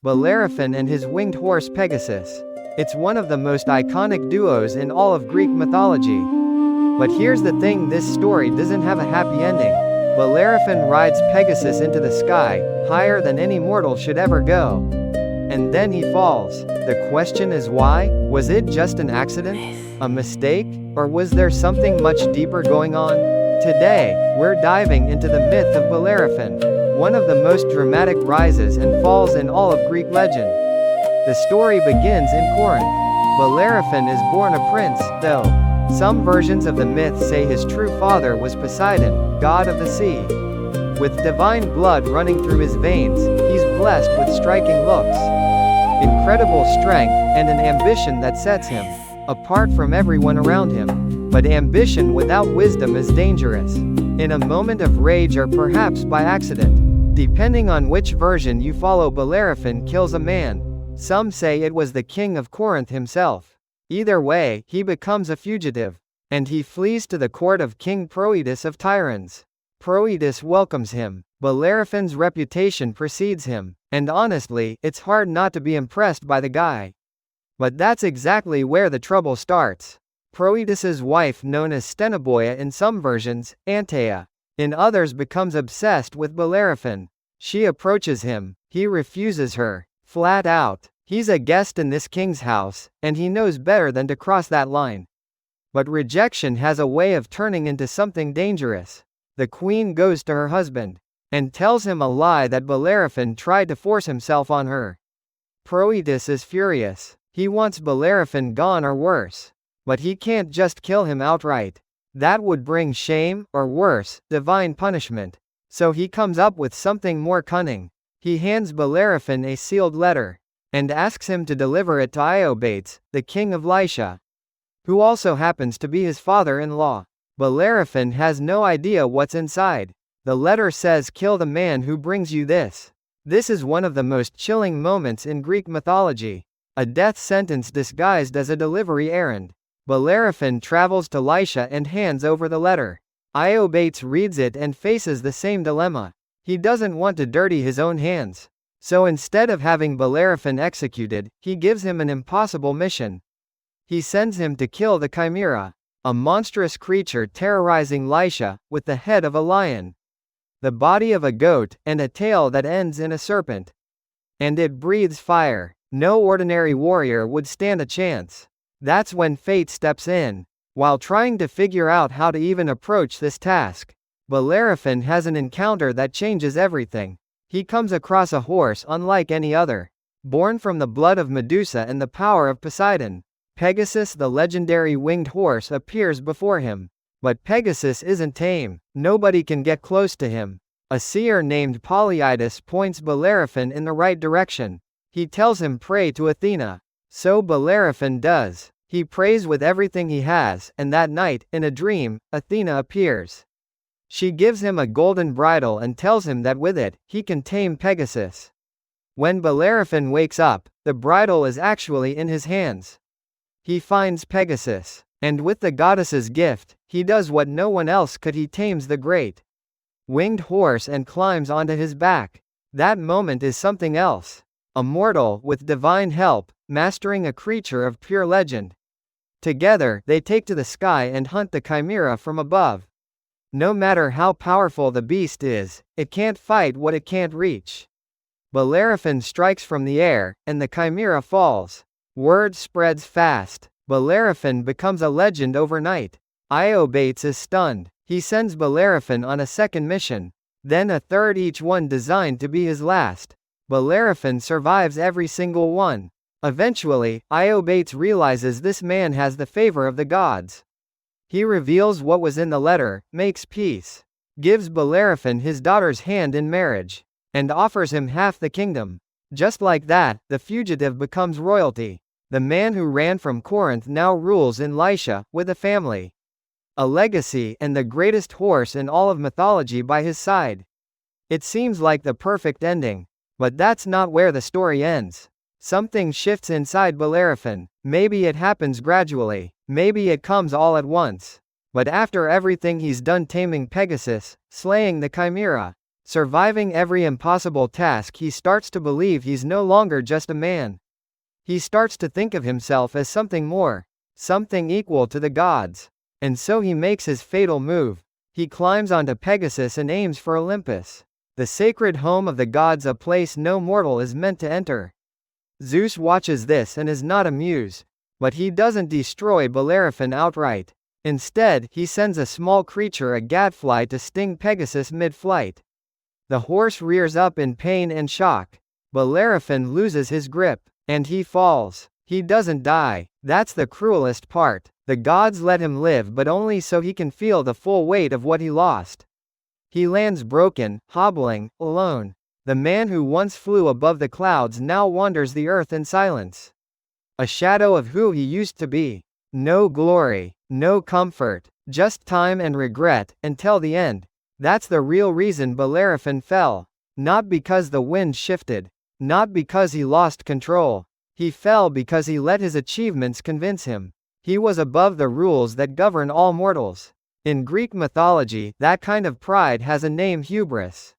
Bellerophon and his winged horse Pegasus. It's one of the most iconic duos in all of Greek mythology. But here's the thing, this story doesn't have a happy ending. Bellerophon rides Pegasus into the sky, higher than any mortal should ever go. And then he falls. The question is why? Was it just an accident? A mistake? Or was there something much deeper going on? Today, we're diving into the myth of Bellerophon, one of the most dramatic rises and falls in all of Greek legend. The story begins in Corinth. Bellerophon is born a prince, though. Some versions of the myth say his true father was Poseidon, god of the sea. With divine blood running through his veins, he's blessed with striking looks, incredible strength, and an ambition that sets him apart from everyone around him. But ambition without wisdom is dangerous. In a moment of rage or perhaps by accident, depending on which version you follow, Bellerophon kills a man. Some say it was the king of Corinth himself. Either way, he becomes a fugitive, and he flees to the court of King Proetus of Tyrans. Proetus welcomes him. Bellerophon's reputation precedes him, and honestly, it's hard not to be impressed by the guy. But that's exactly where the trouble starts. Proetus's wife, known as Stenoboia in some versions, Antea, in others, becomes obsessed with Bellerophon. She approaches him. He refuses her, flat out. He's a guest in this king's house, and he knows better than to cross that line. But rejection has a way of turning into something dangerous. The queen goes to her husband and tells him a lie that Bellerophon tried to force himself on her. Proetus is furious. He wants Bellerophon gone or worse. But he can't just kill him outright. That would bring shame, or worse, divine punishment. So he comes up with something more cunning. He hands Bellerophon a sealed letter and asks him to deliver it to Iobates, the king of Lycia, who also happens to be his father-in-law. Bellerophon has no idea what's inside. The letter says, "Kill the man who brings you this." This is one of the most chilling moments in Greek mythology. A death sentence disguised as a delivery errand. Bellerophon travels to Lycia and hands over the letter. Iobates reads it and faces the same dilemma. He doesn't want to dirty his own hands. So instead of having Bellerophon executed, he gives him an impossible mission. He sends him to kill the Chimera, a monstrous creature terrorizing Lycia, with the head of a lion, the body of a goat, and a tail that ends in a serpent. And it breathes fire. No ordinary warrior would stand a chance. That's when fate steps in. While trying to figure out how to even approach this task, Bellerophon has an encounter that changes everything. He comes across a horse unlike any other, born from the blood of Medusa and the power of Poseidon. Pegasus, the legendary winged horse, appears before him. But Pegasus isn't tame. Nobody can get close to him. A seer named Polyidus points Bellerophon in the right direction. He tells him pray to Athena. So Bellerophon does. He prays with everything he has, and that night, in a dream, Athena appears. She gives him a golden bridle and tells him that with it, he can tame Pegasus. When Bellerophon wakes up, the bridle is actually in his hands. He finds Pegasus, and with the goddess's gift, he does what no one else could. He tames the great winged horse and climbs onto his back. That moment is something else. A mortal, with divine help, mastering a creature of pure legend. Together, they take to the sky and hunt the Chimera from above. No matter how powerful the beast is, it can't fight what it can't reach. Bellerophon strikes from the air, and the Chimera falls. Word spreads fast. Bellerophon becomes a legend overnight. Iobates is stunned. He sends Bellerophon on a second mission, then a third, each one designed to be his last. Bellerophon survives every single one. Eventually, Iobates realizes this man has the favor of the gods. He reveals what was in the letter, makes peace, gives Bellerophon his daughter's hand in marriage, and offers him half the kingdom. Just like that, the fugitive becomes royalty. The man who ran from Corinth now rules in Lycia, with a family, a legacy, and the greatest horse in all of mythology by his side. It seems like the perfect ending. But that's not where the story ends. Something shifts inside Bellerophon. Maybe it happens gradually. Maybe it comes all at once. But after everything he's done, taming Pegasus, slaying the Chimera, Surviving every impossible task, he starts to believe he's no longer just a man. He starts to think of himself as something more, something equal to the gods. And so he makes his fatal move. He climbs onto Pegasus and aims for Olympus, the sacred home of the gods, a place no mortal is meant to enter. Zeus watches this and is not amused, but he doesn't destroy Bellerophon outright. Instead, he sends a small creature, a gadfly, to sting Pegasus mid-flight. The horse rears up in pain and shock. Bellerophon loses his grip, and he falls. He doesn't die. That's the cruelest part. The gods let him live, but only so he can feel the full weight of what he lost. He lands broken, hobbling, alone. The man who once flew above the clouds now wanders the earth in silence. A shadow of who he used to be. No glory, no comfort, just time and regret, until the end. That's the real reason Bellerophon fell. Not because the wind shifted. Not because he lost control. He fell because he let his achievements convince him he was above the rules that govern all mortals. In Greek mythology, that kind of pride has a name: hubris.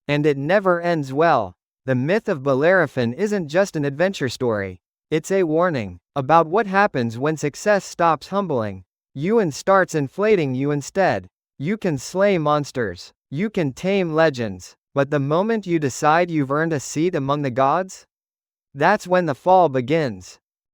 And it never ends well. The myth of Bellerophon isn't just an adventure story. It's a warning about what happens when success stops humbling you and starts inflating you instead. You can slay monsters. You can tame legends. But the moment you decide you've earned a seat among the gods, that's when the fall begins.